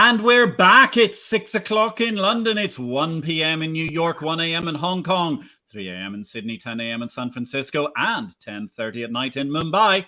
And we're back. It's 6 o'clock in London. It's 1 p.m. in New York, 1 a.m. in Hong Kong, 3 a.m. in Sydney, 10 a.m. in San Francisco, and 10:30 at night in Mumbai.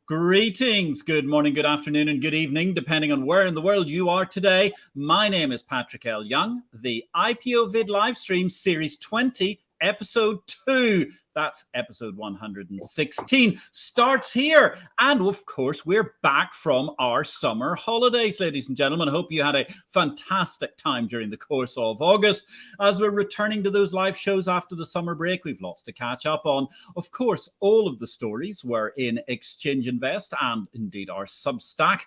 Greetings, good morning, good afternoon, and good evening, depending on where in the world you are today. My name is Patrick L. Young. The IPO-VID Livestream Series 20, Episode 2, that's episode 116, starts here. And of course, we're back from our summer holidays, ladies and gentlemen. I hope you had a fantastic time during the course of August. As we're returning to those live shows after the summer break, we've lots to catch up on. Of course, all of the stories were in Exchange Invest and indeed our Substack,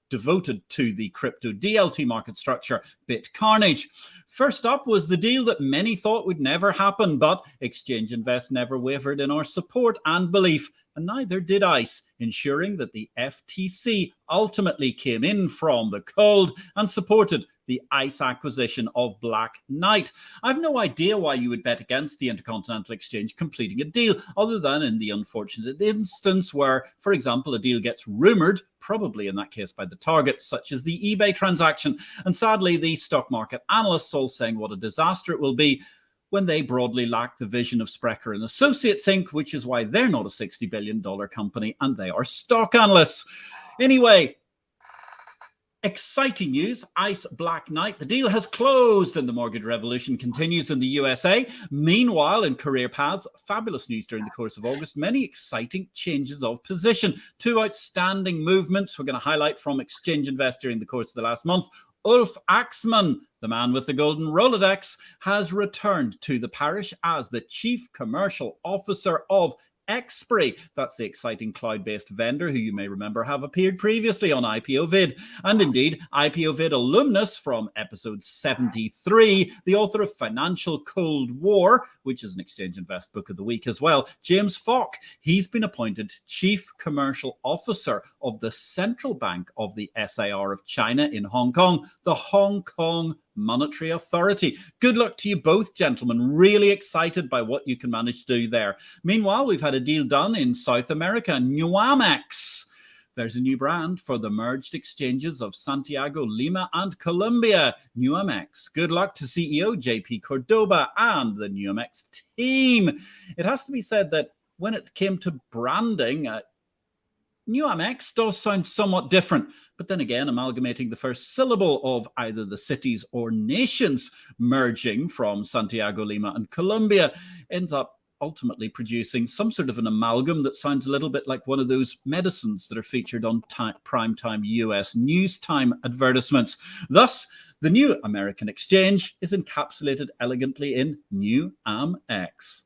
devoted to the crypto DLT market structure, BitCarnage. First up was the deal that many thought would never happen, but Exchange Invest never wavered in our support and belief, and neither did ICE, ensuring that the FTC ultimately came in from the cold and supported the ICE acquisition of Black Knight. I've no idea why you would bet against the Intercontinental Exchange completing a deal, other than in the unfortunate instance where, for example, a deal gets rumoured, probably in that case by the target, such as the eBay transaction. And sadly, the stock market analysts all saying what a disaster it will be when they broadly lack the vision of Sprecher and Associates Inc., which is why they're not a $60 billion company and they are stock analysts. Anyway, exciting news, ICE Black Knight. The deal has closed and the mortgage revolution continues in the USA. Meanwhile, in career paths, fabulous news during the course of August. Many exciting changes of position. Two outstanding movements we're going to highlight from Exchange Invest during the course of the last month. Ulf Axman, the man with the golden Rolodex, has returned to the parish as the Chief Commercial Officer of Exprey. That's the exciting cloud-based vendor who you may remember have appeared previously on IPO-VID. And indeed, IPO-VID alumnus from episode 73, the author of Financial Cold War, which is an Exchange Invest book of the week as well, James Falk. He's been appointed Chief Commercial Officer of the Central Bank of the SAR of China in Hong Kong, the Hong Kong Monetary Authority. Good luck to you both, gentlemen. Really excited by what you can manage to do there. Meanwhile, we've had a deal done in South America, Nuamex. There's a new brand for the merged exchanges of Santiago, Lima, and Colombia, Nuamex. Good luck to CEO JP Cordoba and the Nuamex team. It has to be said that when it came to branding, Nuamex does sound somewhat different, but then again, amalgamating the first syllable of either the cities or nations merging from Santiago, Lima, and Colombia ends up ultimately producing some sort of an amalgam that sounds a little bit like one of those medicines that are featured on primetime US news time advertisements. Thus, the new American exchange is encapsulated elegantly in Nuamex.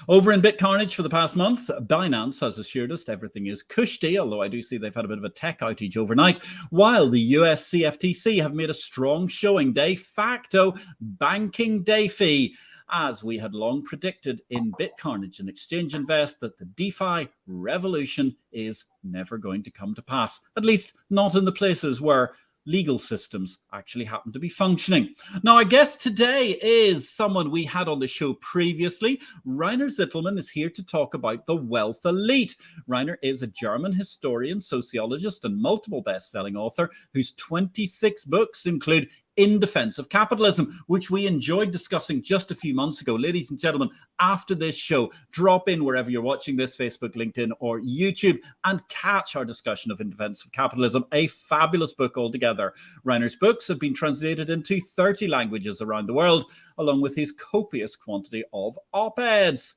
Over in BitCarnage for the past month, Binance has assured us everything is cushy, although I do see they've had a bit of a tech outage overnight, while the US CFTC have made a strong showing de facto banking day fee, as we had long predicted in BitCarnage and Exchange Invest that the DeFi revolution is never going to come to pass, at least not in the places where legal systems actually happen to be functioning. Now, I guess today is someone we had on the show previously. Rainer Zitelmann is here to talk about the wealth elite. Rainer is a German historian, sociologist, and multiple best-selling author whose 26 books include In Defence of Capitalism, which we enjoyed discussing just a few months ago. Ladies and gentlemen, after this show, drop in wherever you're watching this, Facebook, LinkedIn, or YouTube, and catch our discussion of In Defence of Capitalism, a fabulous book altogether. Rainer's books have been translated into 30 languages around the world, along with his copious quantity of op-eds.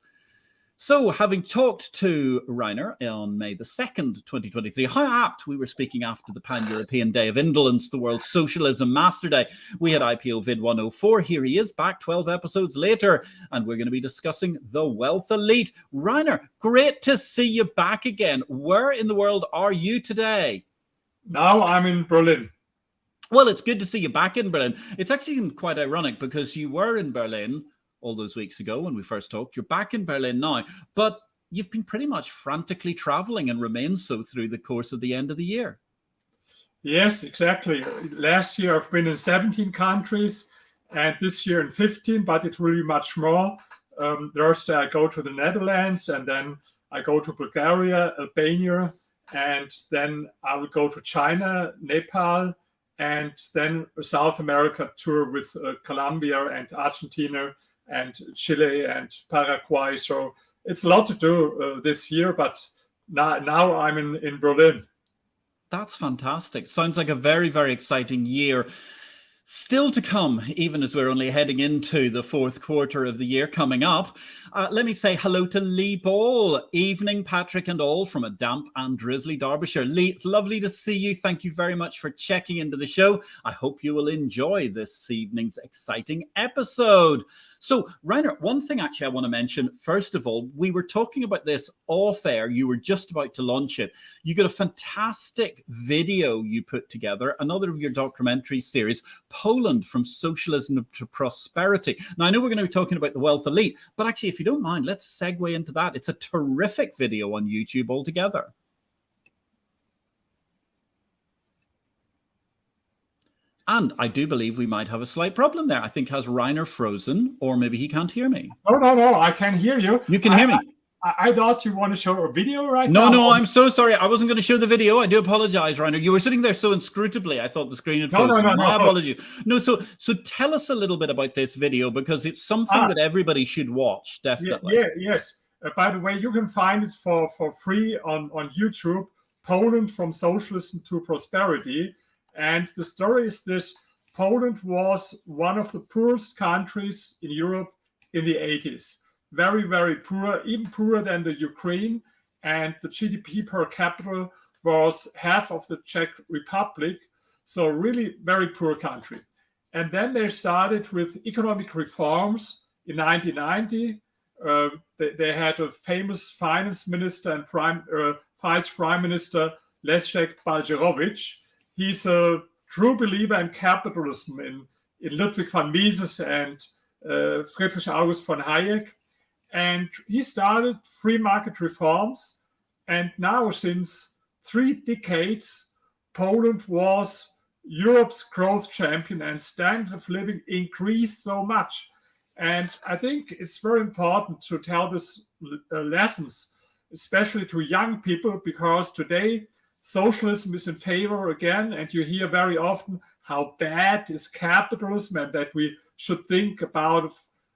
So, having talked to Rainer on May the 2nd, 2023, how apt we were speaking after the Pan-European Day of Indolence, the World Socialism Master Day. We had IPO-VID 104. Here he is, back 12 episodes later, and we're going to be discussing the wealth elite. Rainer, great to see you back again. Where in the world are you today? Now I'm in Berlin. Well, it's good to see you back in Berlin. It's actually quite ironic because you were in Berlin all those weeks ago when we first talked. You're back in Berlin now, but you've been pretty much frantically traveling and remain so through the course of the end of the year. Yes, exactly. Last year I've been in 17 countries and this year in 15, but it will be much more. Thursday I go to the Netherlands and then I go to Bulgaria, Albania, and then I will go to China, Nepal, and then a South America tour with Colombia and Argentina and Chile and Paraguay. So it's a lot to do this year, but now I'm in Berlin. That's fantastic. Sounds like a very, very exciting year still to come, even as we're only heading into the fourth quarter of the year coming up. Let me say hello to Lee Ball. Evening, Patrick and all, from a damp and drizzly Derbyshire. Lee, it's lovely to see you. Thank you very much for checking into the show. I hope you will enjoy this evening's exciting episode. So, Rainer, one thing actually I want to mention. First of all, we were talking about this off air. You were just about to launch it. You got a fantastic video you put together, another of your documentary series, Poland from Socialism to Prosperity. Now, I know we're going to be talking about the wealth elite, but actually, if you don't mind, let's segue into that. It's a terrific video on YouTube altogether. And I do believe we might have a slight problem there. I think, has Rainer frozen, or maybe he can't hear me? No, I can hear you. You can hear me. I thought you want to show a video right now. No, I'm so sorry. I wasn't going to show the video. I do apologize, Rainer. You were sitting there so inscrutably. I thought the screen had frozen. No. My apologies. No, so tell us a little bit about this video, because it's something that everybody should watch, definitely. Yes. By the way, you can find it for free on YouTube, Poland from Socialism to Prosperity. And the story is this: Poland was one of the poorest countries in Europe in the 80s. Very, very poor, even poorer than the Ukraine. And the GDP per capita was half of the Czech Republic. So really very poor country. And then they started with economic reforms in 1990. They had a famous finance minister and vice prime minister, Leszek Balcerowicz. He's a true believer in capitalism, in Ludwig von Mises and Friedrich August von Hayek. And he started free market reforms. And now, since 3 decades, Poland was Europe's growth champion, and standard of living increased so much. And I think it's very important to tell these lessons, especially to young people, because today socialism is in favor again, and you hear very often how bad is capitalism and that we should think about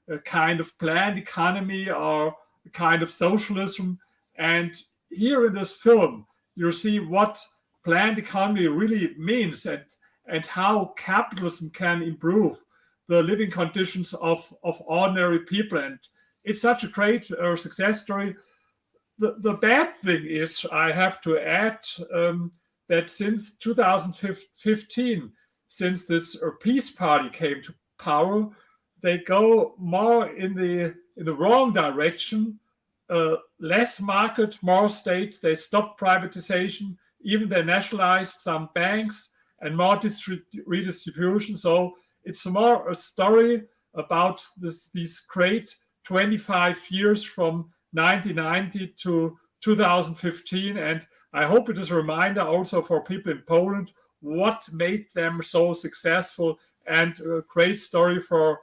a kind of planned economy or a kind of socialism. And here in this film, you see what planned economy really means, and how capitalism can improve the living conditions of ordinary people. And it's such a great success story. The bad thing is, I have to add, that since 2015, since this Peace Party came to power, they go more in the wrong direction. Less market, more state. They stopped privatization. Even they nationalized some banks, and more redistribution. So it's more a story about these great 25 years from 1990 to 2015. And I hope it is a reminder also for people in Poland what made them so successful, and a great story for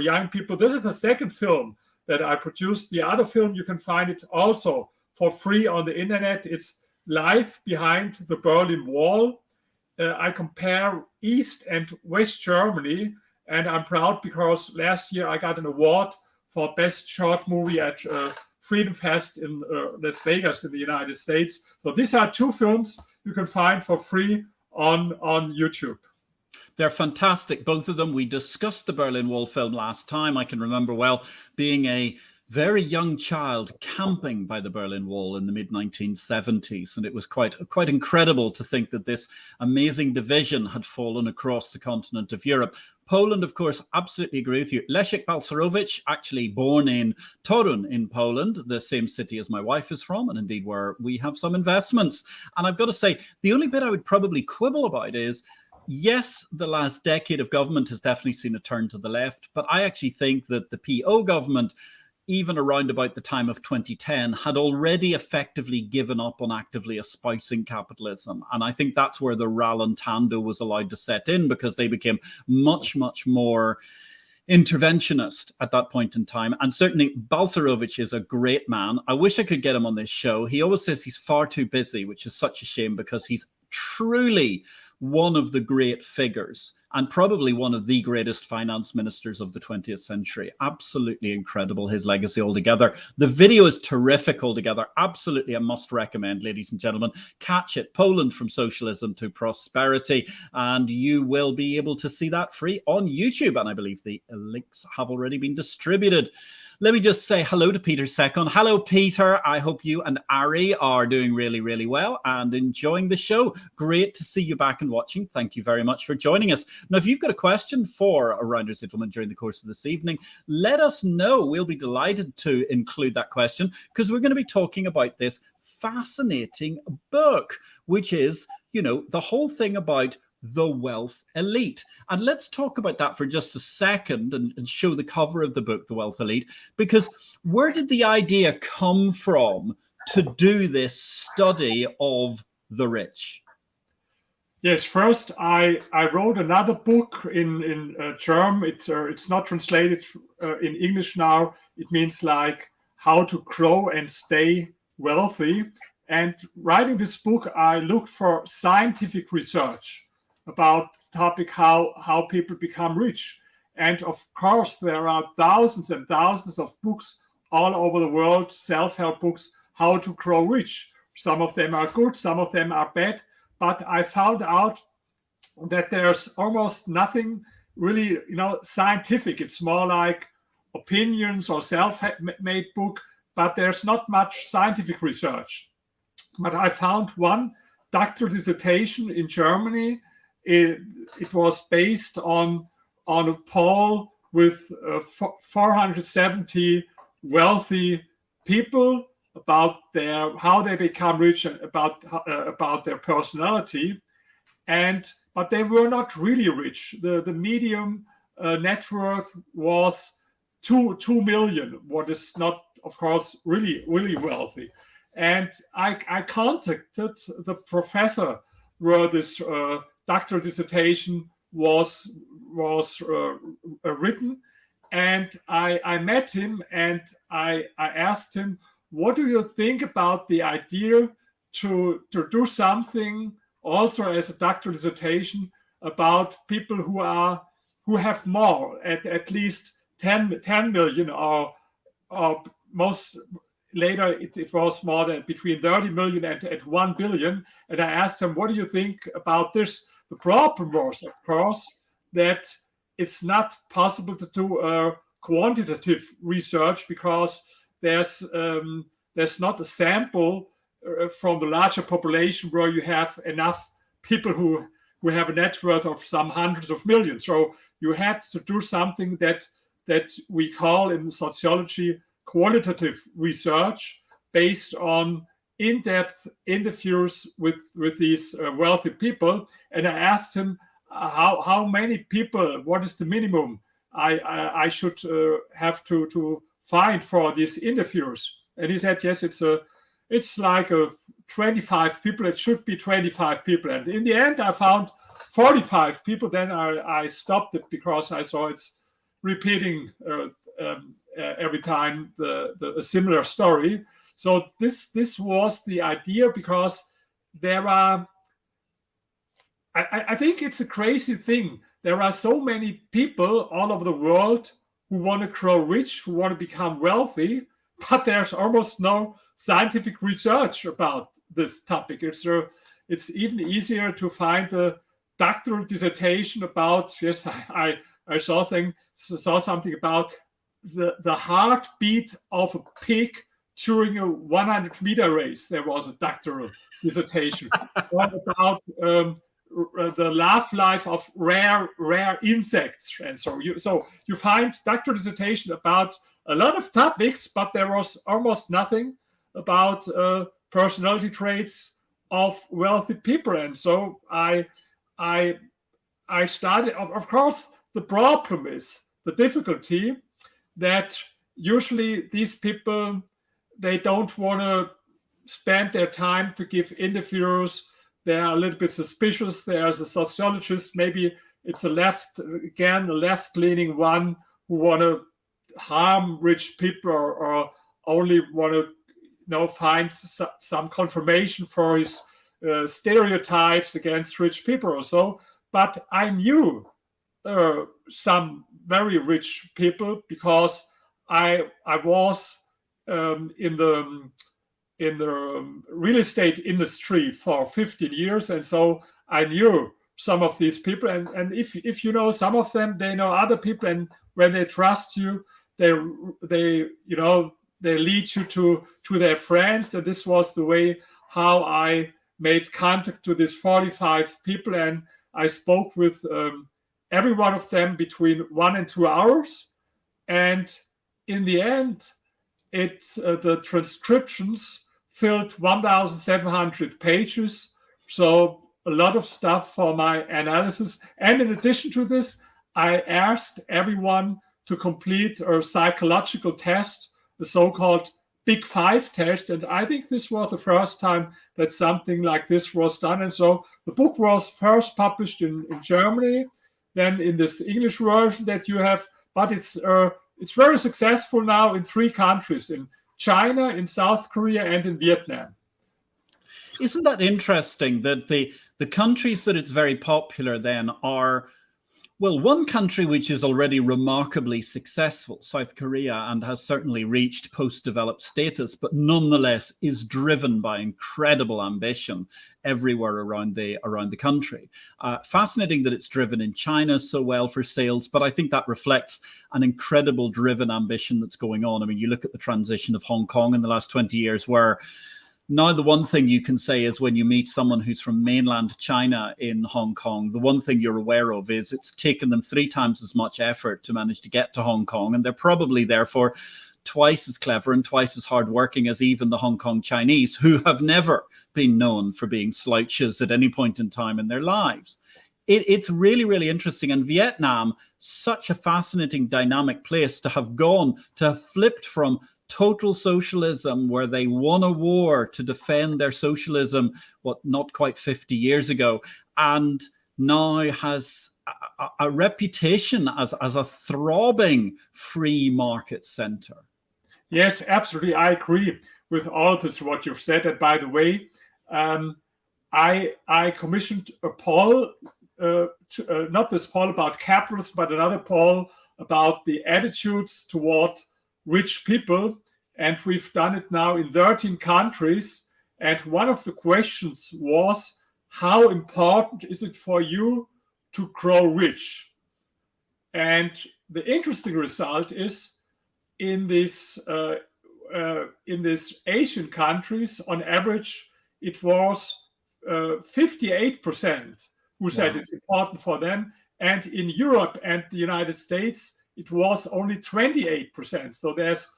young people. This is the second film that I produced. The other film, you can find it also for free on the internet. It's Life Behind the Berlin Wall. I compare East and West Germany, and I'm proud because last year I got an award for Best Short Movie at Freedom Fest in Las Vegas in the United States. So these are 2 films you can find for free on YouTube. They're fantastic, both of them. We discussed the Berlin Wall film last time. I can remember well being a very young child camping by the Berlin Wall in the mid-1970s. And it was quite incredible to think that this amazing division had fallen across the continent of Europe. Poland, of course, absolutely agree with you. Leszek Balcerowicz, actually born in Torun in Poland, the same city as my wife is from, and indeed where we have some investments. And I've got to say, the only bit I would probably quibble about is, yes, the last decade of government has definitely seen a turn to the left, but I actually think that the PO government, even around about the time of 2010, had already effectively given up on actively espousing capitalism. And I think that's where the rallentando was allowed to set in, because they became much, much more interventionist at that point in time. And certainly Balcerowicz is a great man. I wish I could get him on this show. He always says he's far too busy, which is such a shame, because he's truly one of the great figures and probably one of the greatest finance ministers of the 20th century. Absolutely incredible, his legacy altogether. The video is terrific altogether. Absolutely a must recommend, ladies and gentlemen. Catch it, Poland from Socialism to Prosperity, and you will be able to see that free on YouTube. And I believe the links have already been distributed. Let me just say hello to Peter Second. Hello, Peter. I hope you and Ari are doing really, really well and enjoying the show. Great to see you back and watching. Thank you very much for joining us. Now, if you've got a question for Rainer Zitelmann during the course of this evening, let us know. We'll be delighted to include that question because we're going to be talking about this fascinating book, which is, you know, the whole thing about the wealth elite. And let's talk about that for just a second and show the cover of the book, The Wealth Elite, because where did the idea come from to do this study of the rich? Yes, first I wrote another book in German. It's not translated in English now. It means like how to grow and stay wealthy. And writing this book, I looked for scientific research about the topic how people become rich. And of course, there are thousands and thousands of books all over the world, self-help books, how to grow rich. Some of them are good, some of them are bad. But I found out that there's almost nothing really, you know, scientific. It's more like opinions or self-made book, but there's not much scientific research. But I found one doctoral dissertation in Germany. It was based on a poll with 470 wealthy people about how they become rich and about their personality, but they were not really rich. The median net worth was 2 million, what is not, of course, really wealthy. And I contacted the professor where this doctoral dissertation was written, and I met him and I asked him, what do you think about the idea to do something also as a doctoral dissertation about people who have more, at least 10 million or most later it was more than between 30 million and 1 billion. And I asked him, what do you think about this? The problem was, of course, that it's not possible to do a quantitative research because there's not a sample from the larger population where you have enough people who have a net worth of some hundreds of millions. So you had to do something that we call in sociology qualitative research based on in-depth interviews with these wealthy people. And I asked him how many people, what is the minimum I should have to find for these interviews. And he said, yes, it's like 25 people. It should be 25 people. And in the end, I found 45 people. Then I stopped it because I saw it's repeating every time a similar story. So this was the idea, because there are, I think it's a crazy thing. There are so many people all over the world who want to grow rich, who want to become wealthy, but there's almost no scientific research about this topic. It's even easier to find a doctoral dissertation about, yes, I saw something about the heartbeat of a pig during a 100-meter race. There was a doctoral dissertation. Or about the life of rare insects, and so you find doctoral dissertation about a lot of topics, but there was almost nothing about personality traits of wealthy people. And so I started. Of course, the problem is the difficulty that usually these people, they don't want to spend their time to give interviews. They are a little bit suspicious. There's a sociologist, maybe it's a left-leaning one, who want to harm rich people or only want to find some confirmation for his stereotypes against rich people or so. But I knew some very rich people because I was in the real estate industry for 15 years, and so I knew some of these people. And if you know some of them, they know other people, and when they trust you, they lead you to their friends. And this was the way how I made contact to these 45 people, and I spoke with every one of them between 1 and 2 hours. And in the end, the transcriptions filled 1,700 pages. So a lot of stuff for my analysis. And in addition to this, I asked everyone to complete a psychological test, the so-called Big Five test. And I think this was the first time that something like this was done. And so the book was first published in Germany, then in this English version that you have, but it's very successful now in 3 countries, in China, in South Korea, and in Vietnam. Isn't that interesting that the countries that it's very popular then are, well, one country which is already remarkably successful, South Korea, and has certainly reached post-developed status, but nonetheless is driven by incredible ambition everywhere around the country. Fascinating that it's driven in China so well for sales, but I think that reflects an incredible driven ambition that's going on. I mean, you look at the transition of Hong Kong in the last 20 years, where now the one thing you can say is when you meet someone who's from mainland China in Hong Kong, the one thing you're aware of is it's taken them 3 times as much effort to manage to get to Hong Kong, and they're probably therefore twice as clever and twice as hardworking as even the Hong Kong Chinese, who have never been known for being slouches at any point in time in their lives. It's really, really interesting. And Vietnam, such a fascinating, dynamic place to have flipped from total socialism, where they won a war to defend their socialism, not quite 50 years ago, and now has a reputation as a throbbing free market center. Yes, absolutely. I agree with all this, what you've said. And by the way, I commissioned a poll, not this poll about capitalism, but another poll about the attitudes toward rich people. And we've done it now in 13 countries. And one of the questions was, how important is it for you to grow rich? And the interesting result is in these Asian countries, on average, it was 58% who said it's important for them. And in Europe and the United States, it was only 28%. So there's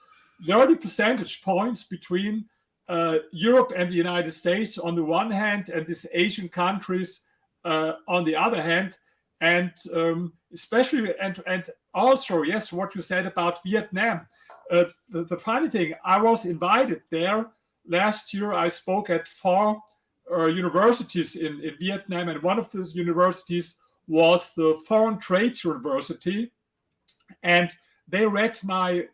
30 percentage points between Europe and the United States on the one hand, and these Asian countries on the other hand. And especially, and also, yes, what you said about Vietnam. The funny thing, I was invited there last year. I spoke at 4 universities in Vietnam, and one of those universities was the Foreign Trade University. And they read my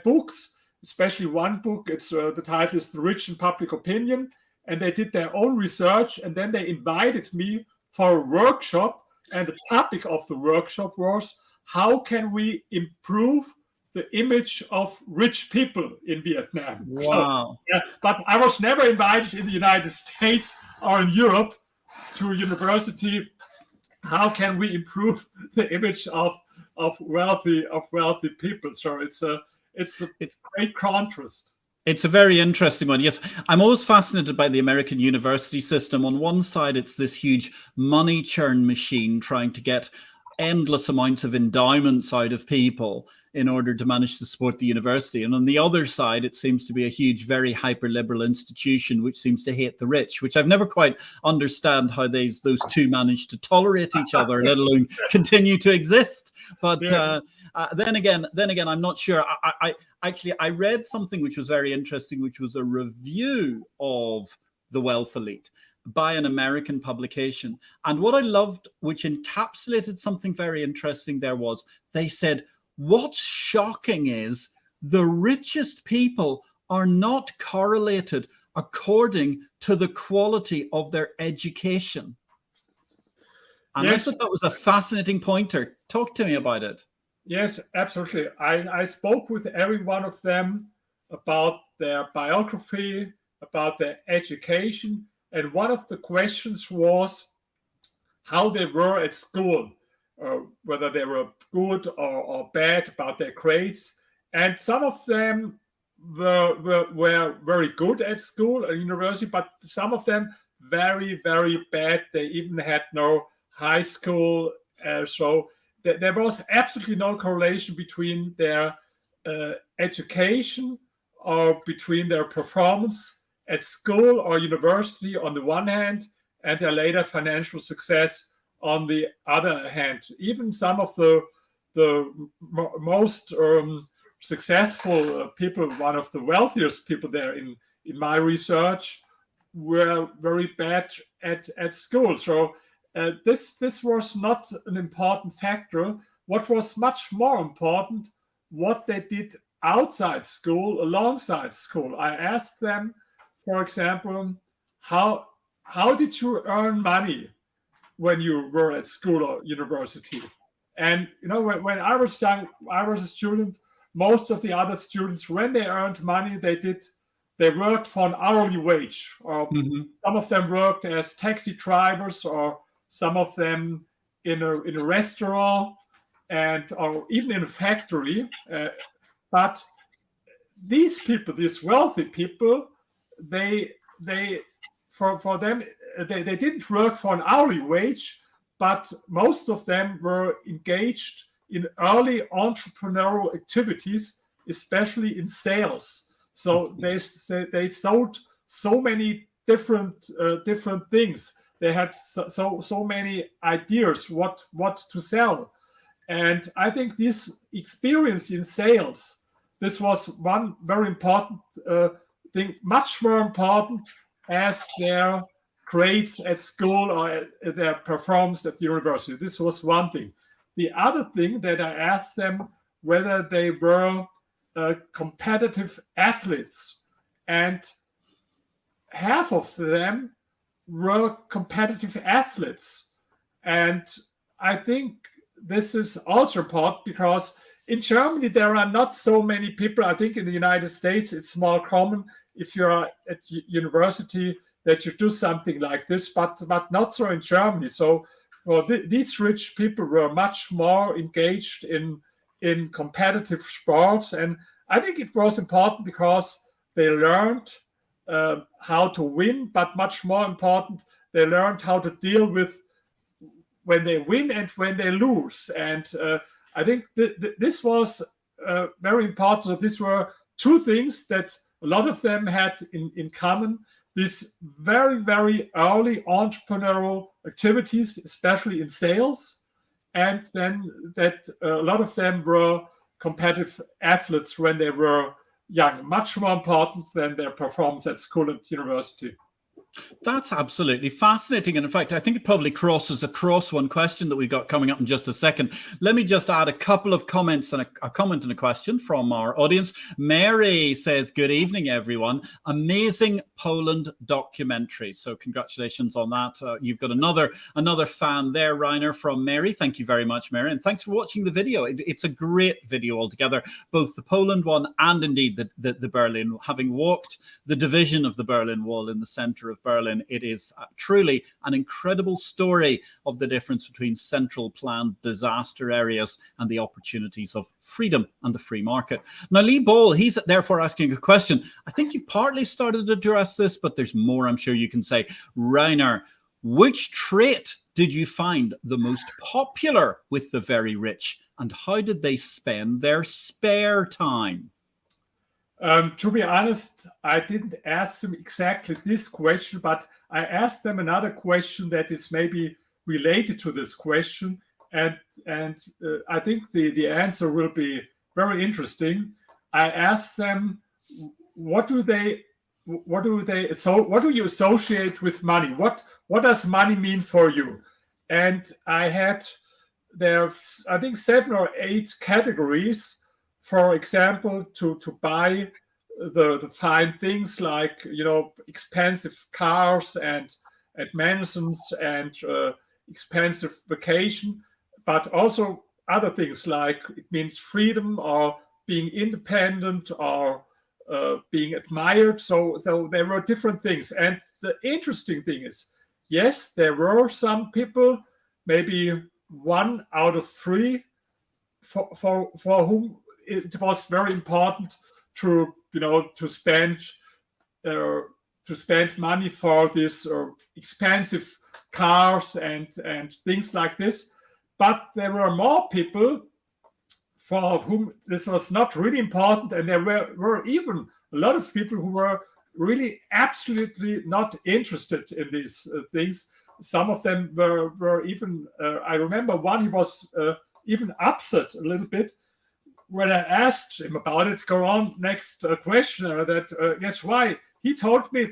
books, especially one book. It's the title is The Rich in Public Opinion, and they did their own research, and then they invited me for a workshop. And the topic of the workshop was, how can we improve the image of rich people in Vietnam? Wow. So, but I was never invited in the United States or in Europe to a university. How can we improve the image of wealthy people? So it's a great contrast. It's a very interesting one. Yes, I'm always fascinated by the American university system. On one side, it's this huge money churn machine trying to get endless amounts of endowments out of people in order to manage to support the university. And on the other side, it seems to be a huge, very hyper-liberal institution which seems to hate the rich, which I've never quite understand how those two manage to tolerate each other, let alone continue to exist. But yes. Then again, I'm not sure. I read something which was very interesting, which was a review of The Wealth Elite by an American publication. And what I loved, which encapsulated something very interesting there, was they said, what's shocking is the richest people are not correlated according to the quality of their education. And Yes. I thought that was a fascinating pointer. Talk to me about it. Yes, absolutely. I spoke with every one of them about their biography, about their education. And one of the questions was how they were at school, whether they were good or bad about their grades. And some of them were very good at school and university, but some of them very, very bad. They even had no high school. So there was absolutely no correlation between their education or between their performance at school or university on the one hand, and their later financial success on the other hand. Even some of the most successful people, one of the wealthiest people there in my research, were very bad at school. So this was not an important factor. What was much more important, what they did outside school, alongside school. I asked them, for example, how did you earn money when you were at school or university? And when I was young, I was a student. Most of the other students, when they earned money, they worked for an hourly wage, or some of them worked as taxi drivers, or some of them in a restaurant, or even in a factory. But these people, these wealthy people, for them, they didn't work for an hourly wage, but most of them were engaged in early entrepreneurial activities, especially in sales. So they sold so many different things. They had so many ideas what to sell. And I think this experience in sales, this was one very important thing, much more important as their grades at school or their performance at the university. This was one thing. The other thing that I asked them whether they were competitive athletes, and half of them were competitive athletes. And I think this is also important because in Germany, there are not so many people. I think in the United States, it's more common if you're at university that you do something like this, but not so in Germany. So these rich people were much more engaged in competitive sports. And I think it was important because they learned how to win, but much more important, they learned how to deal with when they win and when they lose. And I think this was very important. So these were two things that a lot of them had in common. These very, very early entrepreneurial activities, especially in sales, and then that a lot of them were competitive athletes when they were young, much more important than their performance at school and university. That's absolutely fascinating. And in fact, I think it probably crosses across one question that we've got coming up in just a second. Let me just add a couple of comments and a comment and a question from our audience. Mary says, good evening, everyone. Amazing Poland documentary. So congratulations on that. You've got another fan there, Rainer, from Mary. Thank you very much, Mary. And thanks for watching the video. It's a great video altogether, both the Poland one and indeed the Berlin. Having walked the division of the Berlin Wall in the center of Berlin, it is truly an incredible story of the difference between central planned disaster areas and the opportunities of freedom and the free market. Now, Lee Ball, he's therefore asking a question. I think you've partly started to address this, but there's more I'm sure you can say. Rainer, which trait did you find the most popular with the very rich, and how did they spend their spare time? To be honest, I didn't ask them exactly this question, but I asked them another question that is maybe related to this question, and I think the answer will be very interesting. I asked them, what do you associate with money? What does money mean for you? And I had there, I think, 7 or 8 categories. For example, to buy the fine things like, expensive cars and mansions and expensive vacation, but also other things like it means freedom or being independent or being admired. So there were different things. And the interesting thing is, yes, there were some people, maybe 1 out of 3, for whom it was very important to spend money for this expensive cars and things like this. But there were more people for whom this was not really important, and there were even a lot of people who were really absolutely not interested in these things. Some of them were even, I remember one, he was even upset a little bit when I asked him about it. Go on, next question. Guess why? He told me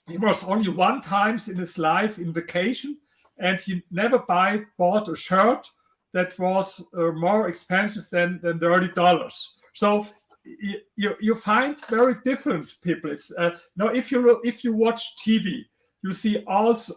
he was only 1 time in his life in vacation, and he never bought a shirt that was more expensive than $30. So you find very different people. It's if you watch TV, you see always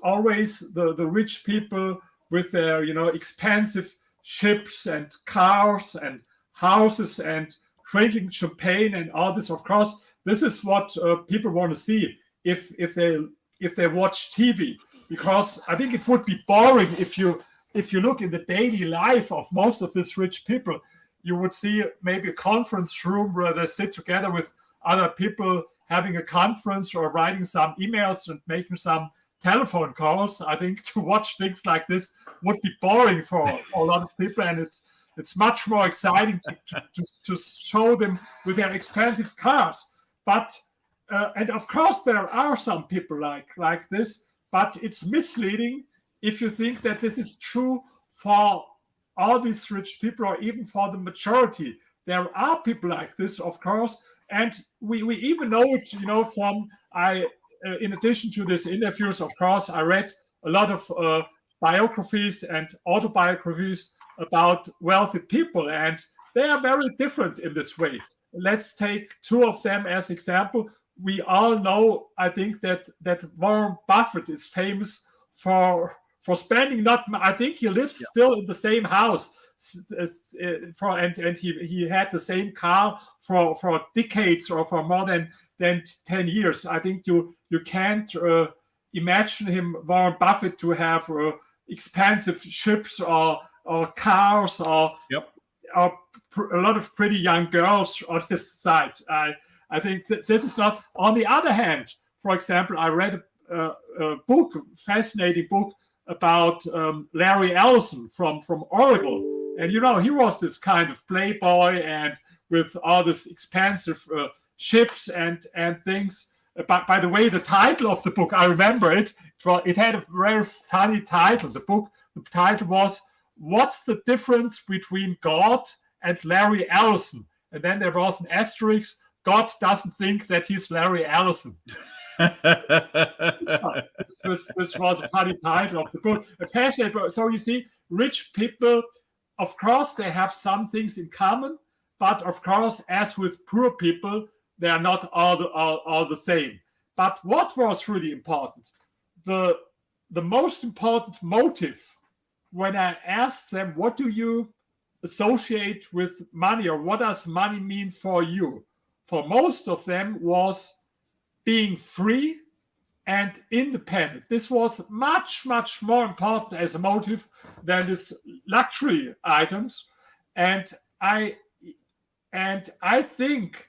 the rich people with their expensive ships and cars and houses and drinking champagne and all this. Of course, this is what people want to see if they watch TV, because I think it would be boring if you look in the daily life of most of these rich people. You would see maybe a conference room where they sit together with other people having a conference or writing some emails and making some telephone calls. I think to watch things like this would be boring for a lot of people, and it's much more exciting to show them with their expensive cars. But and of course there are some people like this, but it's misleading if you think that this is true for all these rich people or even for the majority. There are people like this, of course, and we even know it, from in addition to these interviews, of course, I read a lot of biographies and autobiographies about wealthy people, and they are very different in this way. Let's take 2 of them as example. We all know, I think, that Warren Buffett is famous for spending I think he lives still in the same house, and he had the same car for decades or for more than 10 years. I think you can't imagine him, Warren Buffett, to have expensive ships or cars or a lot of pretty young girls on his side. I think this is not. On the other hand, for example, I read a book, fascinating book, about Larry Ellison from Oregon, and he was this kind of playboy and with all this expensive ships and things. By the way, the title of the book, I remember it. It had a very funny title. The title was "What's the Difference Between God and Larry Ellison?" And then there was an asterisk. God doesn't think that he's Larry Ellison. This was a funny title of the book. So you see, rich people, of course, they have some things in common, but of course, as with poor people, they are not all the same. But what was really important? The most important motive when I asked them, what do you associate with money, or what does money mean for you? For most of them was being free and independent. This was much, much more important as a motive than these luxury items. And I think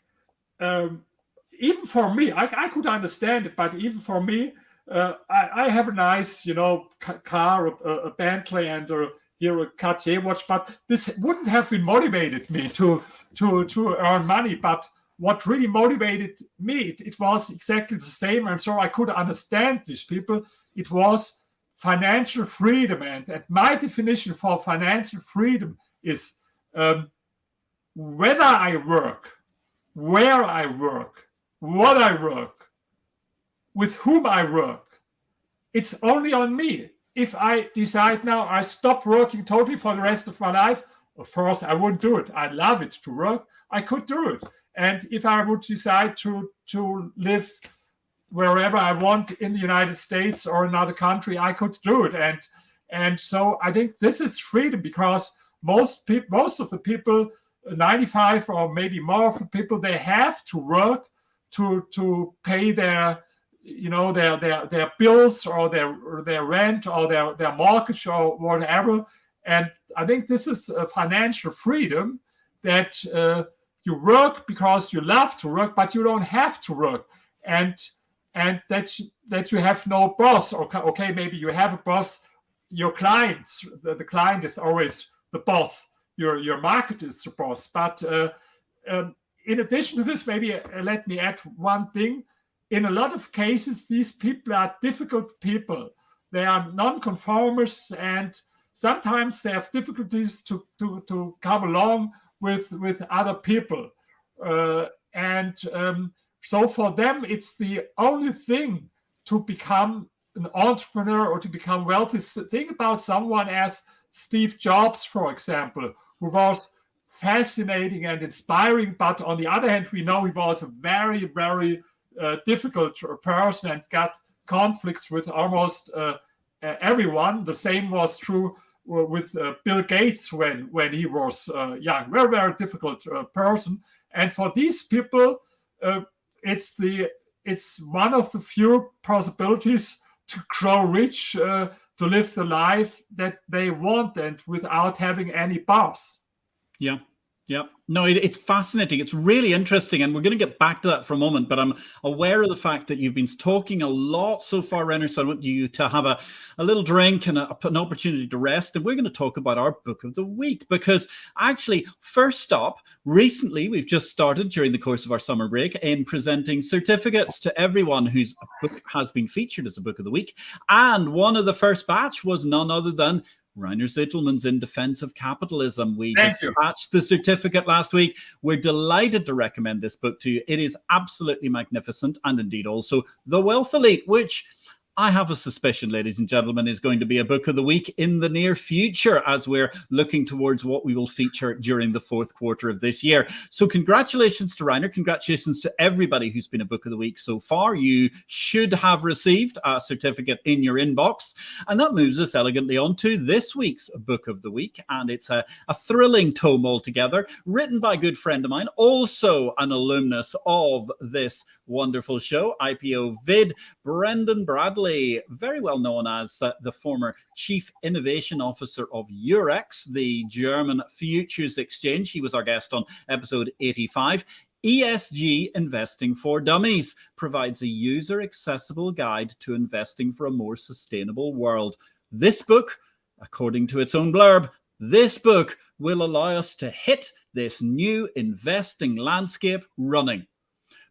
even for me, I could understand it, but even for me, I have a nice, car, a Bentley, and a Cartier watch, but this wouldn't have been motivated me to earn money. But what really motivated me, it was exactly the same, and so I could understand these people. It was financial freedom, and my definition for financial freedom is whether I work, where I work, what I work, with whom I work. It's only on me. If I decide now I stop working totally for the rest of my life, of course I wouldn't do it. I love it to work. I could do it. And if I would decide to live wherever I want in the United States or another country, I could do it. And so I think this is freedom, because most of the people, 95 or maybe more of the people, they have to work to pay their bills or their rent or their mortgage or whatever. And I think this is a financial freedom, that you work because you love to work, but you don't have to work, and that you have no boss. Okay, maybe you have a boss, your clients. The client is always the boss. Your market is the boss. But in addition to this, maybe let me add one thing. In a lot of cases, these people are difficult people. They are non-conformists, and sometimes they have difficulties to come along with other people. So for them, it's the only thing to become an entrepreneur or to become wealthy. Think about someone as Steve Jobs, for example, who was fascinating and inspiring, but on the other hand, we know he was a very, very difficult person and got conflicts with almost everyone. The same was true with Bill Gates when he was young. Very, very difficult person. And for these people, it's one of the few possibilities to grow rich, to live the life that they want, and without having any boss. Yeah. Yeah, no, it's fascinating. It's really interesting. And we're going to get back to that for a moment. But I'm aware of the fact that you've been talking a lot so far, Rainer. So I want you to have a little drink and an opportunity to rest. And we're going to talk about our book of the week. Because actually, first up, recently, we've just started during the course of our summer break in presenting certificates to everyone whose book has been featured as a book of the week. And one of the first batch was none other than Rainer Zitelmann's In Defence of Capitalism. We dispatched the certificate last week. We're delighted to recommend this book to you. It is absolutely magnificent, and indeed also The Wealth Elite, which I have a suspicion, ladies and gentlemen, is going to be a book of the week in the near future, as we're looking towards what we will feature during the fourth quarter of this year. So congratulations to Rainer. Congratulations to everybody who's been a book of the week so far. You should have received a certificate in your inbox. And that moves us elegantly on to this week's book of the week. And it's a thrilling tome altogether, written by a good friend of mine, also an alumnus of this wonderful show, IPO-VID, Brendan Bradley, very well known as the former Chief Innovation Officer of Eurex, the German futures exchange. He was our guest on episode 85. ESG Investing for Dummies provides a user-accessible guide to investing for a more sustainable world. This book, according to its own blurb, this book will allow us to hit this new investing landscape running.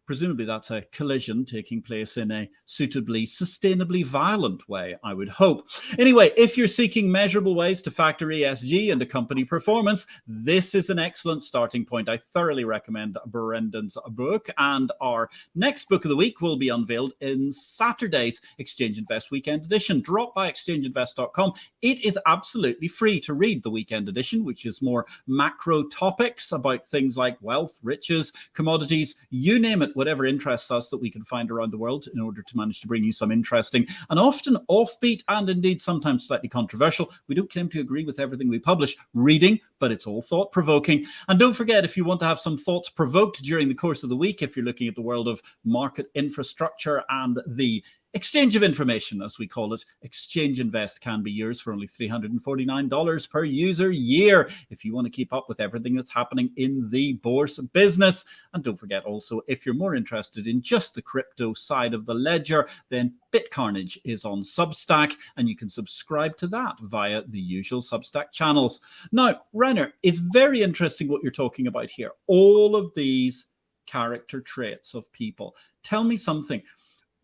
Presumably that's a collision taking place in a suitably, sustainably violent way, I would hope. Anyway, if you're seeking measurable ways to factor ESG into company performance, this is an excellent starting point. I thoroughly recommend Brendan's book. And our next book of the week will be unveiled in Saturday's Exchange Invest Weekend Edition. Drop by exchangeinvest.com. It is absolutely free to read the weekend edition, which is more macro topics about things like wealth, riches, commodities, you name it. Whatever interests us that we can find around the world, in order to manage to bring you some interesting and often offbeat and indeed sometimes slightly controversial, we don't claim to agree with everything we publish, reading, but it's all thought-provoking. And don't forget, if you want to have some thoughts provoked during the course of the week, if you're looking at the world of market infrastructure and the exchange of information, as we call it, Exchange Invest can be yours for only $349 per user year if you want to keep up with everything that's happening in the bourse business. And don't forget also, if you're more interested in just the crypto side of the ledger, then BitCarnage is on Substack, and you can subscribe to that via the usual Substack channels. Now, Rainer, it's very interesting what you're talking about here. All of these character traits of people. Tell me something.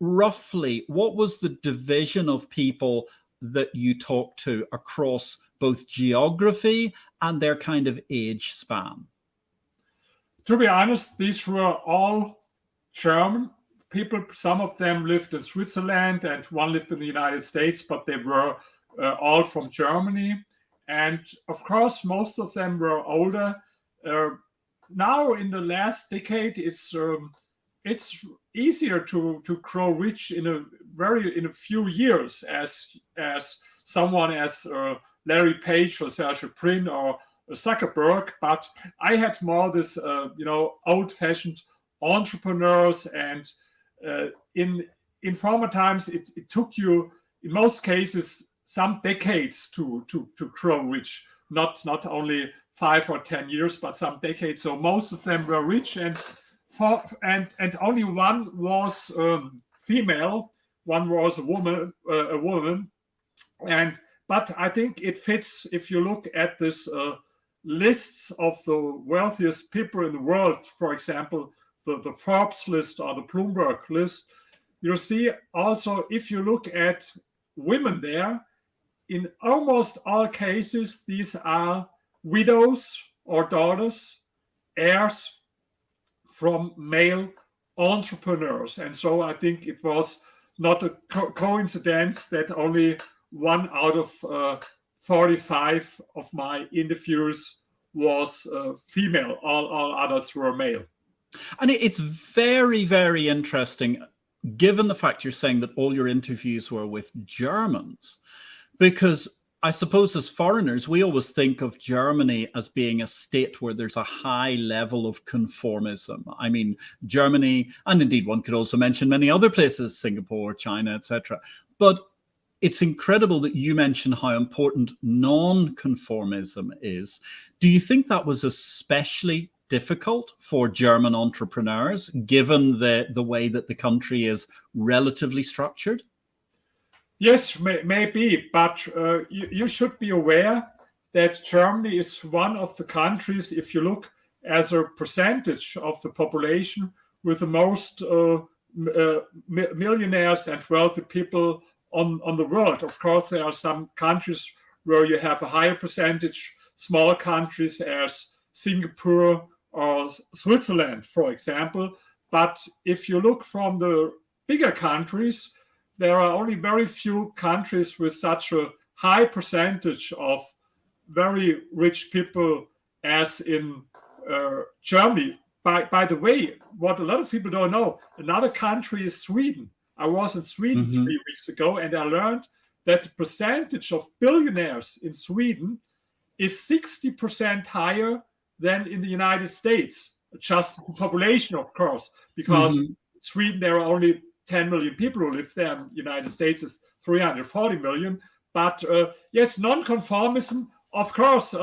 Roughly, what was the division of people that you talked to across both geography and their kind of age span? To be honest, these were all German people. Some of them lived in Switzerland and one lived in the United States, but they were all from Germany. And of course, most of them were older. now in the last decade, it's easier to grow rich in a few years as someone as Larry Page or Sergey Brin or Zuckerberg. But I had more this old-fashioned entrepreneurs, and in former times it took you in most cases some decades to grow rich, not only 5 or 10 years, but some decades. So most of them were rich, and only one was female, one was a woman, but I think it fits if you look at this lists of the wealthiest people in the world, for example, the Forbes list or the Bloomberg list. You see also, if you look at women there, in almost all cases, these are widows or daughters, heirs from male entrepreneurs. And so I think it was not a coincidence that only 1 out of 45 of my interviews was female. All others were male. And it's very, very interesting, given the fact you're saying that all your interviews were with Germans, because I suppose as foreigners, we always think of Germany as being a state where there's a high level of conformism. I mean, Germany, and indeed one could also mention many other places, Singapore, China, etc. But it's incredible that you mention how important non-conformism is. Do you think that was especially difficult for German entrepreneurs, given the way that the country is relatively structured? Yes, maybe, but you should be aware that Germany is one of the countries, if you look as a percentage of the population, with the most millionaires and wealthy people on the world. Of course, there are some countries where you have a higher percentage, smaller countries as Singapore or Switzerland, for example. But if you look from the bigger countries, there are only very few countries with such a high percentage of very rich people as in Germany. By the way, what a lot of people don't know, another country is Sweden. I was in Sweden 3 weeks ago, and I learned that the percentage of billionaires in Sweden is 60% higher than in the United States, just the population, of course, because in Sweden there are only 10 million people who live there, and the United States is 340 million. But yes, non-conformism, of course,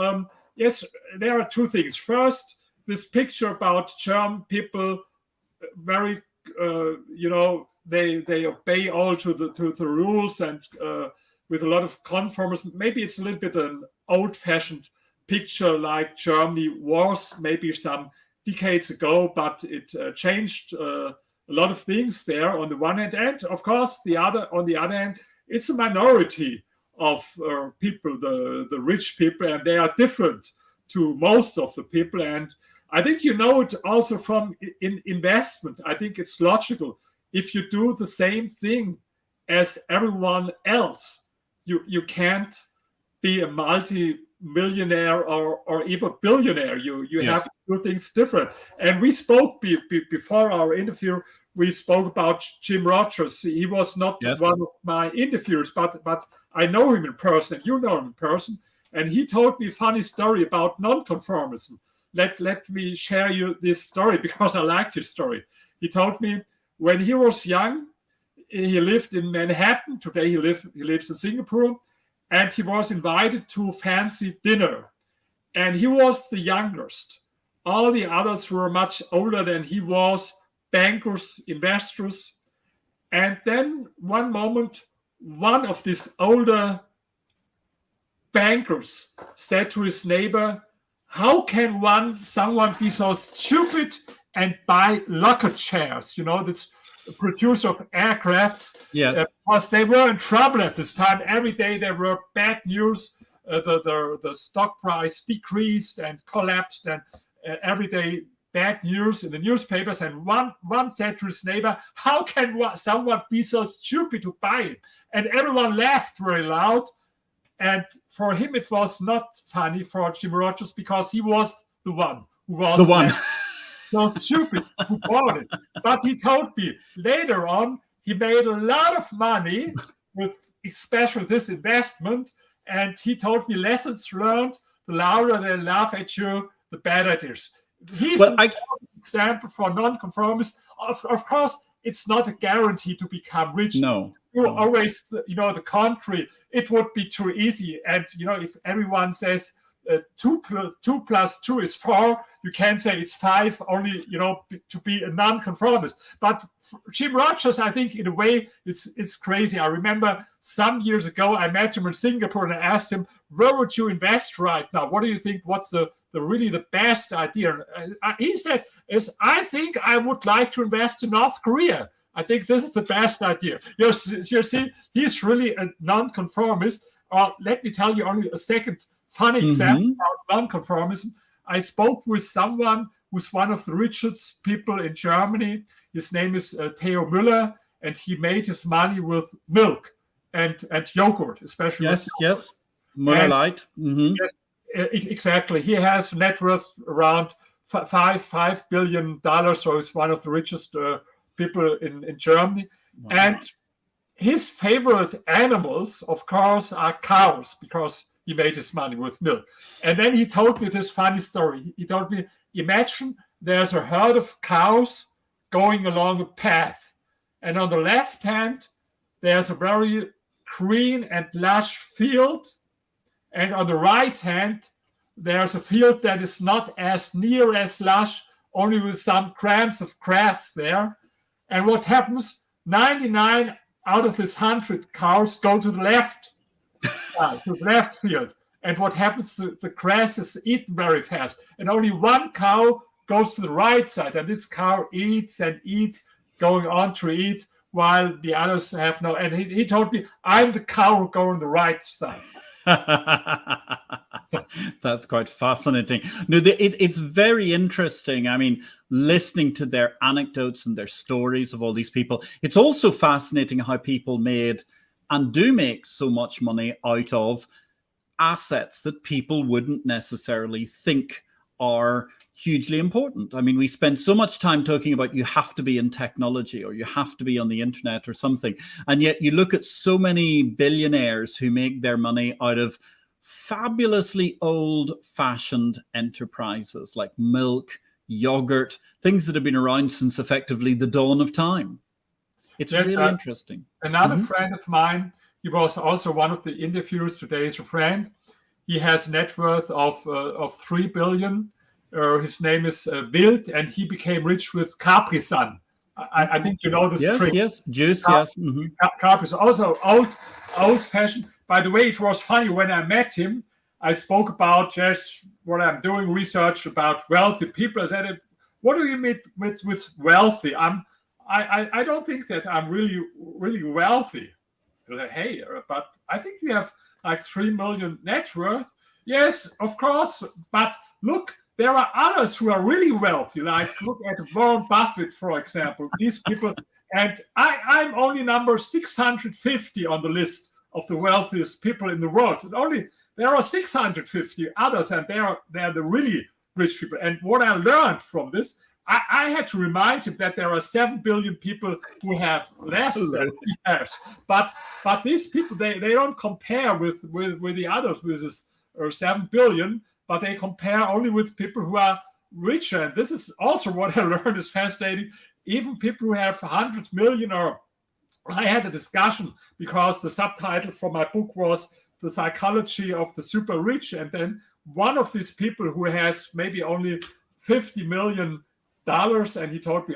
yes, there are two things. First, this picture about German people, very, they obey all to the rules, and with a lot of conformism. Maybe it's a little bit an old-fashioned picture like Germany was maybe some decades ago, but it changed a lot of things there on the one hand, and of course on the other hand, it's a minority of people, the rich people, and they are different to most of the people. And I think you know it also from investment. I think it's logical. If you do the same thing as everyone else, you can't be a multi-millionaire or even billionaire. You yes. have to do things different. And we spoke before our interview. We spoke about Jim Rogers. He was not yes. one of my interviewers, but I know him in person. You know him in person, and he told me a funny story about nonconformism. Let me share you this story because I like his story. He told me when he was young, he lived in Manhattan. Today he lives in Singapore, and he was invited to a fancy dinner, and he was the youngest. All the others were much older than he was, bankers, investors. And then one moment, one of these older bankers said to his neighbor, "How can someone be so stupid and buy locker chairs?" You know, this producer of aircrafts. Yes. Because they were in trouble at this time. Every day there were bad news. The stock price decreased and collapsed, and every day bad news in the newspapers. And one said to his neighbor, "How can someone be so stupid to buy it?" And everyone laughed very loud. And for him, it was not funny, for Jim Rogers, because he was the one who was the one. so stupid who bought it. But he told me later on he made a lot of money with especially this investment, and he told me lessons learned: the louder they laugh at you, the better it is. He's an example for nonconformists. Of course, it's not a guarantee to become rich. No. You always, the country, it would be too easy. And, if everyone says 2 plus 2 is 4, you can say it's 5 only, to be a nonconformist. But Jim Rogers, I think, in a way, it's crazy. I remember some years ago, I met him in Singapore and I asked him, where would you invest right now? What do you think? What's the really the best idea? He said, I think I would like to invest in North Korea. I think this is the best idea. You see, he's really a nonconformist. Let me tell you only a second funny example about nonconformism. I spoke with someone who's one of the richest people in Germany. His name is Theo Müller, and he made his money with milk and yogurt, especially. Yes. Müller Light. Yes, exactly. He has net worth around $5 billion, so he's one of the richest people in Germany. Wow. And his favorite animals, of course, are cows, because he made his money with milk. And then he told me this funny story. He told me, imagine there's a herd of cows going along a path. And on the left hand, there's a very green and lush field. And on the right hand, there's a field that is not as near as lush, only with some cramps of grass there. And what happens? 99 out of this 100 cows go to the left side, to the left field. And what happens? The grass is eaten very fast. And only one cow goes to the right side. And this cow eats and eats, going on to eat, while the others have no. And he told me, I'm the cow who goes on the right side. That's quite fascinating. No, it's very interesting. I mean, listening to their anecdotes and their stories of all these people, it's also fascinating how people made and do make so much money out of assets that people wouldn't necessarily think are hugely important. I mean, we spend so much time talking about you have to be in technology or you have to be on the internet or something. And yet you look at so many billionaires who make their money out of fabulously old-fashioned enterprises like milk, yogurt, things that have been around since effectively the dawn of time. It's really interesting. Another friend of mine, he was also one of the interviewers today, is a friend. He has a net worth of 3 billion. His name is Wild, and he became rich with Capri-Sun. I think you know this trick. Yes, juice, yes. Capri-Sun, also old-fashioned. By the way, it was funny when I met him. I spoke about what I'm doing research about wealthy people. I said, "What do you mean with wealthy? I don't think that I'm really wealthy." Like, hey, but I think you have like 3 million net worth. Yes, of course, but look. There are others who are really wealthy, like look at Warren Buffett, for example. These people, and I'm only number 650 on the list of the wealthiest people in the world. And only there are 650 others, and they're the really rich people. And what I learned from this, I had to remind him that there are 7 billion people who have less than he has. But these people, they don't compare with the others with this 7 billion. But they compare only with people who are richer. And this is also what I learned is fascinating. Even people who have 100 million, or I had a discussion because the subtitle for my book was The Psychology of the Super Rich. And then one of these people who has maybe only $50 million, and he told me,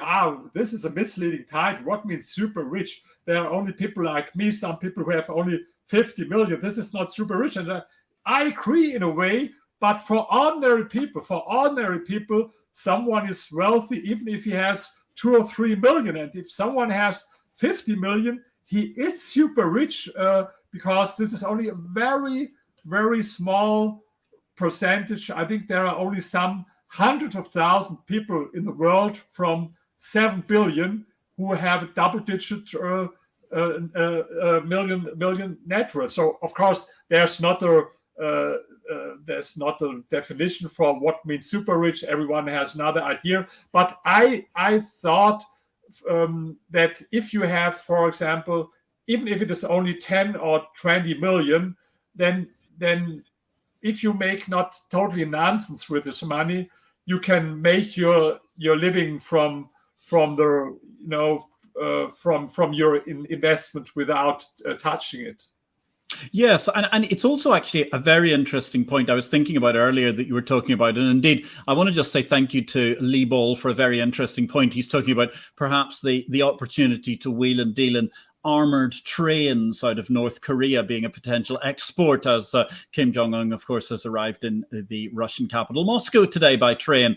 this is a misleading title. What means super rich? There are only people like me, some people who have only 50 million. This is not super rich. And I agree in a way. But for ordinary people, someone is wealthy even if he has 2 or 3 million. And if someone has 50 million, he is super rich because this is only a very, very small percentage. I think there are only some hundreds of thousands of people in the world from 7 billion who have a double-digit million net worth. So, of course, there's not there's not a definition for what means super rich. Everyone has another idea. But I thought that if you have, for example, even if it is only 10 or 20 million, then if you make not totally nonsense with this money, you can make your living from the from your investment without touching it. Yes, and it's also actually a very interesting point I was thinking about earlier that you were talking about. And indeed, I want to just say thank you to Lee Ball for a very interesting point. He's talking about perhaps the opportunity to wheel and deal in armored trains out of North Korea being a potential export, as Kim Jong-un, of course, has arrived in the Russian capital, Moscow, today by train.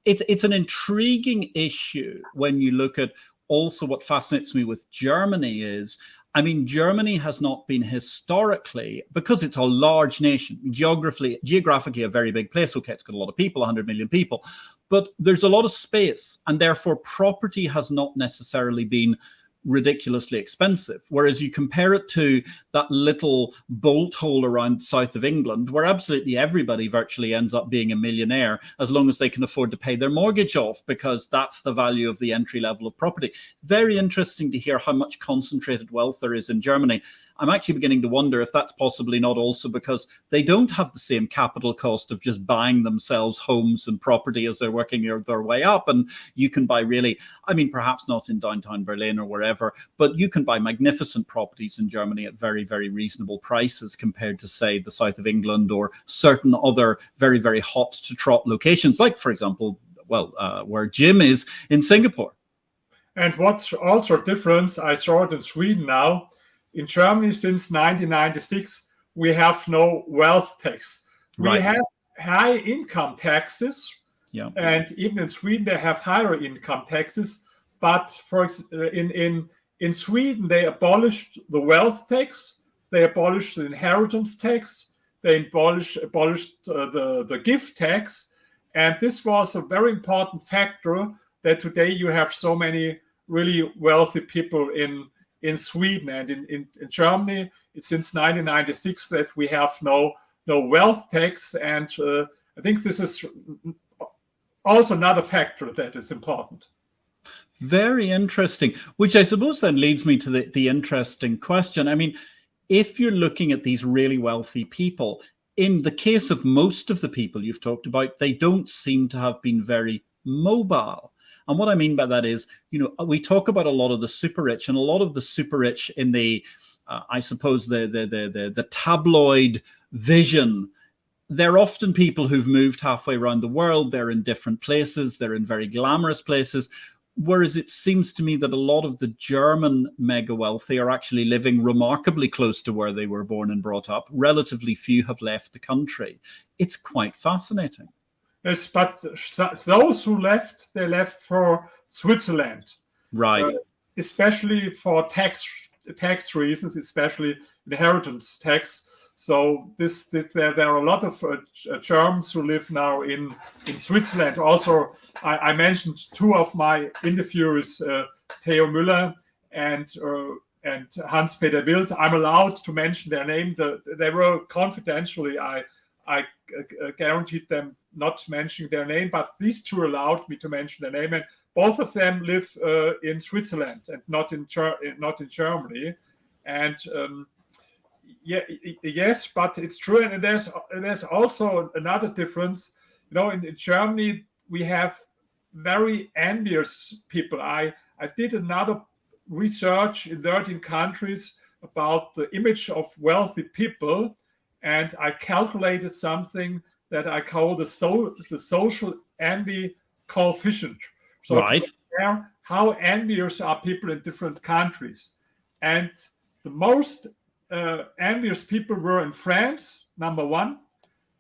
It's an intriguing issue when you look at also what fascinates me with Germany is, I mean, Germany has not been historically, because it's a large nation, geographically a very big place. Okay, it's got a lot of people, 100 million people, but there's a lot of space, and therefore property has not necessarily been ridiculously expensive. Whereas you compare it to that little bolt hole around south of England, where absolutely everybody virtually ends up being a millionaire as long as they can afford to pay their mortgage off, because that's the value of the entry level of property. Very interesting to hear how much concentrated wealth there is in Germany. I'm actually beginning to wonder if that's possibly not also because they don't have the same capital cost of just buying themselves homes and property as they're working their way up. And you can buy really, I mean, perhaps not in downtown Berlin or wherever, but you can buy magnificent properties in Germany at very, very reasonable prices compared to, say, the south of England or certain other very, very hot to trot locations, like, for example, where Jim is in Singapore. And what's also different, I saw it in Sweden now. In Germany, since 1996, we have no wealth tax. We have high income taxes, and even in Sweden, they have higher income taxes. But in Sweden, they abolished the wealth tax, they abolished the inheritance tax, they abolished the gift tax, and this was a very important factor that today you have so many really wealthy people in Sweden. And in Germany, it's since 1996 that we have no wealth tax, and I think this is also another factor that is important. Very interesting, which I suppose then leads me to the interesting question. I mean, if you're looking at these really wealthy people, in the case of most of the people you've talked about, they don't seem to have been very mobile. And what I mean by that is, you know, we talk about a lot of the super rich, and a lot of the super rich in the, I suppose, the tabloid vision. They're often people who've moved halfway around the world. They're in different places. They're in very glamorous places. Whereas it seems to me that a lot of the German mega wealthy are actually living remarkably close to where they were born and brought up. Relatively few have left the country. It's quite fascinating. Yes, but those who left, they left for Switzerland, right? Especially for tax reasons, especially inheritance tax. So there are a lot of Germans who live now in Switzerland. Also, I mentioned two of my interviewers, Theo Müller and Hans-Peter Wild. I'm allowed to mention their name. They were confidentially. I guaranteed them not mentioning their name, but these two allowed me to mention their name, and both of them live in Switzerland and not in Germany. And yes, but it's true. And there's also another difference. You know, in Germany we have very envious people. I did another research in 13 countries about the image of wealthy people, and I calculated something that I call the social envy coefficient. So right. to compare how envious are people in different countries. And the most envious people were in France, number one,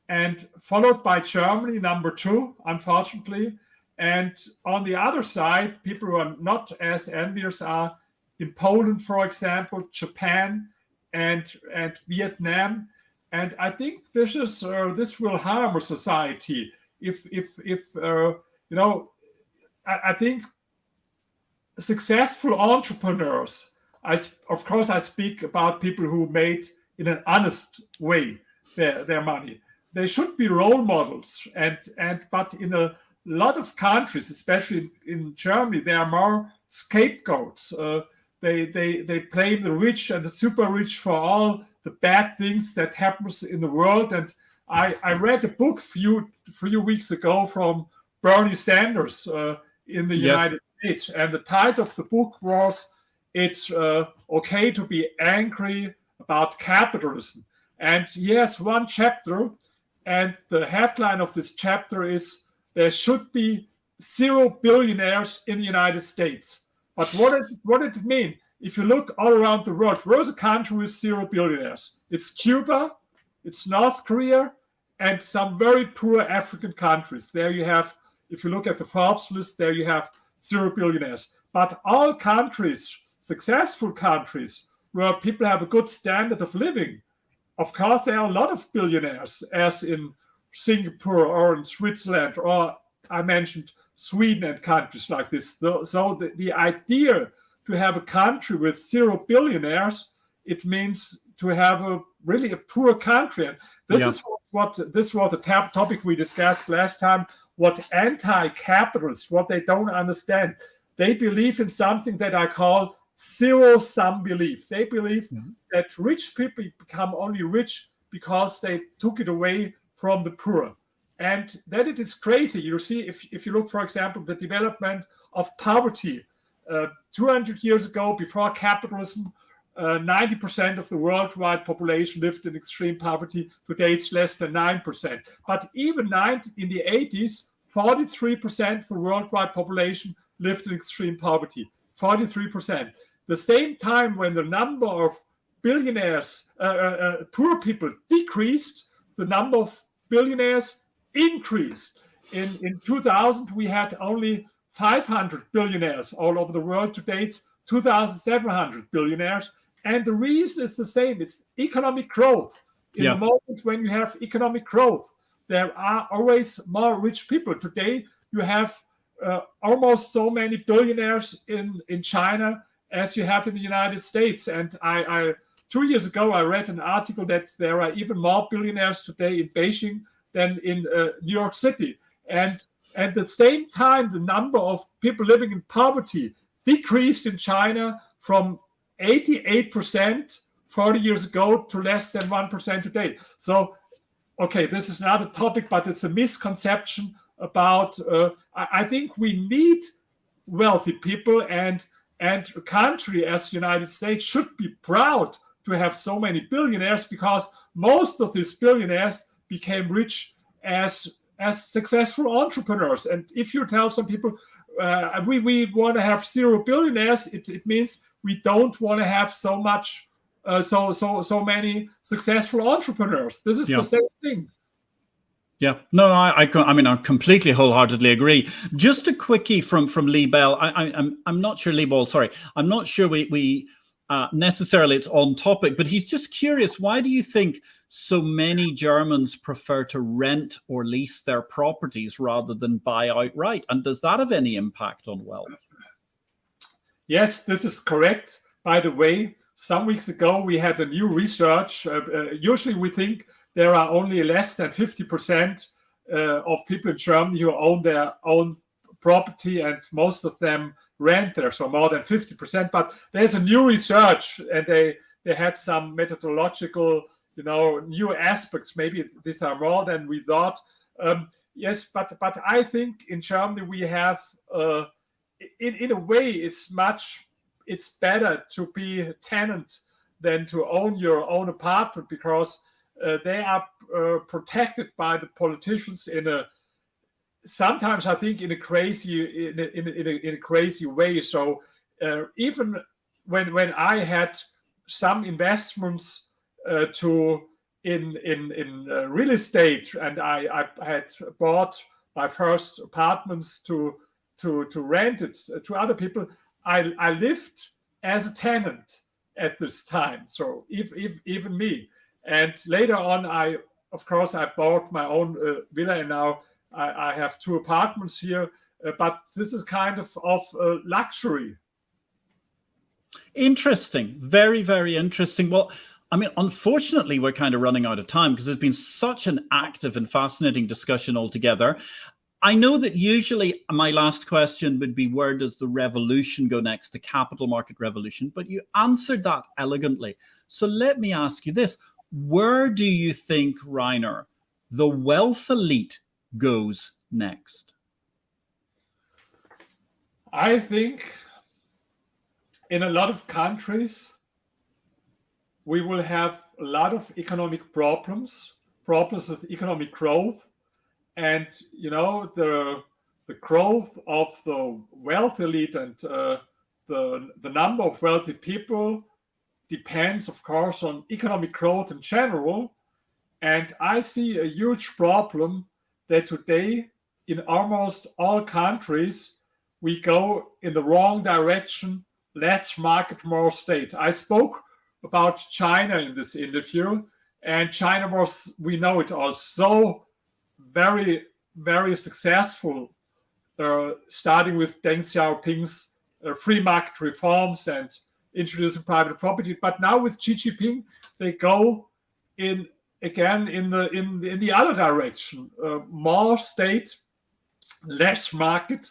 and followed by Germany, number two, unfortunately. And on the other side, people who are not as envious are in Poland, for example, Japan, and Vietnam. And I think this will harm a society if you know. I think successful entrepreneurs. Of course, I speak about people who made in an honest way. their money. They should be role models, but in a lot of countries, especially in Germany, there are more scapegoats. They blame the rich and the super rich for all the bad things that happens in the world. And I read a book a few weeks ago from Bernie Sanders in the United States, and the title of the book was "It's Okay to Be Angry About Capitalism." And he has one chapter, and the headline of this chapter is "There should be 0 billionaires in the United States." But what did it mean? If you look all around the world, where's a country with 0 billionaires? It's Cuba, it's North Korea, and some very poor African countries. There you have, if you look at the Forbes list, there you have 0 billionaires. But all countries, successful countries, where people have a good standard of living, of course, there are a lot of billionaires, as in Singapore or in Switzerland, or I mentioned Sweden and countries like this. So the idea to have a country with 0 billionaires, it means to have a really a poor country. And this is what this was the topic we discussed last time. What anti-capitalists, what they don't understand, they believe in something that I call zero-sum belief. They believe that rich people become only rich because they took it away from the poor. And that it is crazy. You see, if you look, for example, the development of poverty, 200 years ago, before capitalism, 90% of the worldwide population lived in extreme poverty. Today, it's less than 9%. But even in the 80s, 43% of the worldwide population lived in extreme poverty. 43%. The same time when the number of billionaires, poor people decreased, the number of billionaires increased. In 2000, we had only 500 billionaires all over the world. Today, it's 2,700 billionaires. And the reason is the same. It's economic growth. In the moment when you have economic growth, there are always more rich people. Today, you have almost so many billionaires in China as you have in the United States. And 2 years ago, I read an article that there are even more billionaires today in Beijing than in New York City. And at the same time, the number of people living in poverty decreased in China from 88% 40 years ago to less than 1% today. So, okay, this is not a topic, but it's a misconception about, I think we need wealthy people, and a country as the United States should be proud to have so many billionaires, because most of these billionaires became rich as successful entrepreneurs. And if you tell some people we want to have 0 billionaires, it means we don't want to have so many successful entrepreneurs. This is the same thing. Yeah, no, I completely wholeheartedly agree. Just a quickie from Lee Bell. I'm not sure, Lee Bell, sorry. I'm not sure we necessarily it's on topic, but he's just curious. Why do you think so many Germans prefer to rent or lease their properties rather than buy outright? And does that have any impact on wealth? Yes, this is correct. By the way, some weeks ago, we had a new research. Usually we think there are only less than 50% of people in Germany who own their own property, and most of them rent there, so more than 50%. But there's a new research, and they had some methodological, new aspects. Maybe these are more than we thought. Yes, but I think in Germany we have, in a way, it's better to be a tenant than to own your own apartment, because they are protected by the politicians sometimes I think in a crazy way. So even when I had some investments in real estate, and I had bought my first apartments to rent it to other people, I lived as a tenant at this time. So even me. And later on, I bought my own villa, and now I have 2 apartments here. But this is kind of luxury. Interesting. Very, very interesting. Well, I mean, unfortunately, we're kind of running out of time because there's been such an active and fascinating discussion altogether. I know that usually my last question would be, where does the revolution go next, the capital market revolution? But you answered that elegantly. So let me ask you this. Where do you think, Rainer, the wealth elite goes next? I think in a lot of countries, we will have a lot of economic problems with economic growth. And, the growth of the wealth elite and the number of wealthy people depends, of course, on economic growth in general. And I see a huge problem that today, in almost all countries, we go in the wrong direction, less market, more state. I spoke about China in this interview, and China was, we know it all, so very, very successful, starting with Deng Xiaoping's free market reforms and introducing private property. But now with Xi Jinping, they go in the other direction, more state, less market.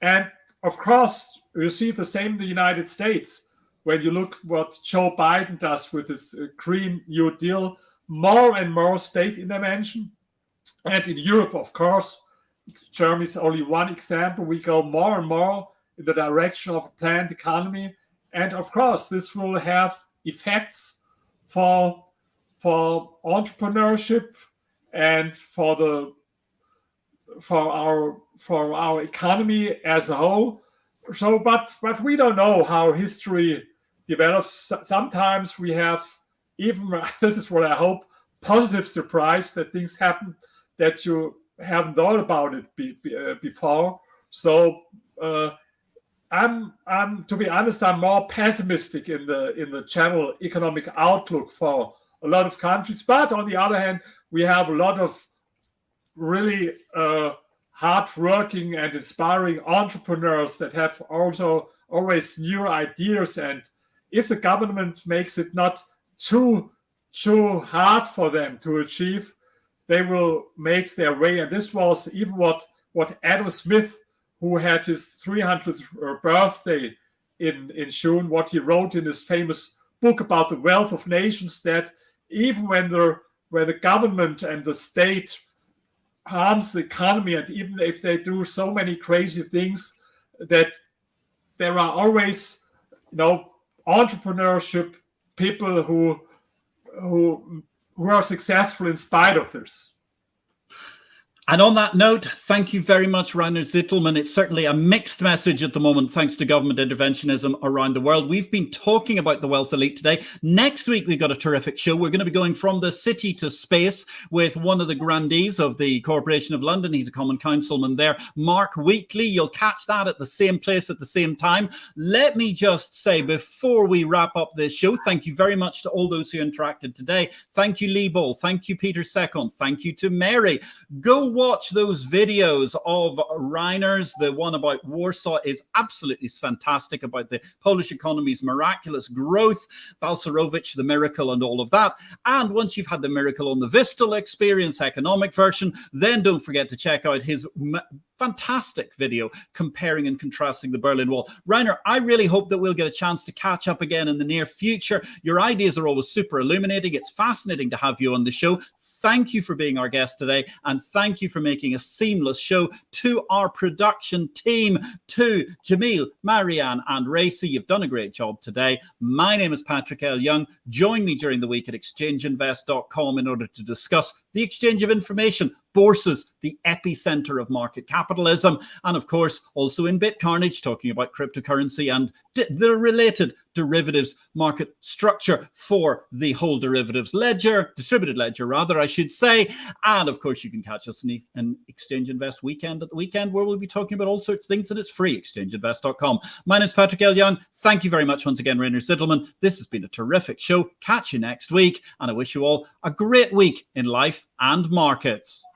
And of course, you see the same in the United States. When you look what Joe Biden does with his Green New Deal, more and more state intervention. And in Europe, of course, Germany is only one example. We go more and more in the direction of a planned economy. And of course, this will have effects for entrepreneurship and for our economy as a whole. So, but we don't know how history develops. Sometimes we have, even, this is what I hope, positive surprise that things happen that you haven't thought about it before. So I'm to be honest, I'm more pessimistic in the general economic outlook for a lot of countries. But on the other hand, we have a lot of really hardworking and inspiring entrepreneurs that have also always new ideas. And if the government makes it not too hard for them to achieve, they will make their way. And this was even what Adam Smith, who had his 300th birthday in June, what he wrote in his famous book about the wealth of nations, that even when the government and the state harms the economy, and even if they do so many crazy things, that there are always, entrepreneurship people who are successful in spite of this. And on that note, thank you very much, Rainer Zitelmann. It's certainly a mixed message at the moment, thanks to government interventionism around the world. We've been talking about the wealth elite today. Next week, we've got a terrific show. We're going to be going from the city to space with one of the grandees of the Corporation of London. He's a common councilman there, Mark Wheatley. You'll catch that at the same place at the same time. Let me just say, before we wrap up this show, thank you very much to all those who interacted today. Thank you, Lee Ball. Thank you, Peter Second. Thank you to Mary. Go watch those videos of Rainer's. The one about Warsaw is absolutely fantastic, about the Polish economy's miraculous growth, Balcerowicz, the miracle, and all of that. And once you've had the miracle on the Vistal experience economic version, then don't forget to check out his fantastic video comparing and contrasting the Berlin Wall. Rainer, I really hope that we'll get a chance to catch up again in the near future. Your ideas are always super illuminating. It's fascinating to have you on the show. Thank you for being our guest today, and thank you for making a seamless show. To our production team, to Jamil, Marianne, and Racy, you've done a great job today. My name is Patrick L. Young. Join me during the week at exchangeinvest.com in order to discuss the exchange of information, bourses, the epicenter of market capitalism, and of course, also in BitCarnage, talking about cryptocurrency and the related derivatives market structure for the whole derivatives ledger, distributed ledger rather, I should say. And of course, you can catch us in Exchange Invest Weekend at the weekend, where we'll be talking about all sorts of things, and it's free, exchangeinvest.com. My name is Patrick L. Young. Thank you very much once again, Rainer Zitelmann. This has been a terrific show. Catch you next week, and I wish you all a great week in life and markets.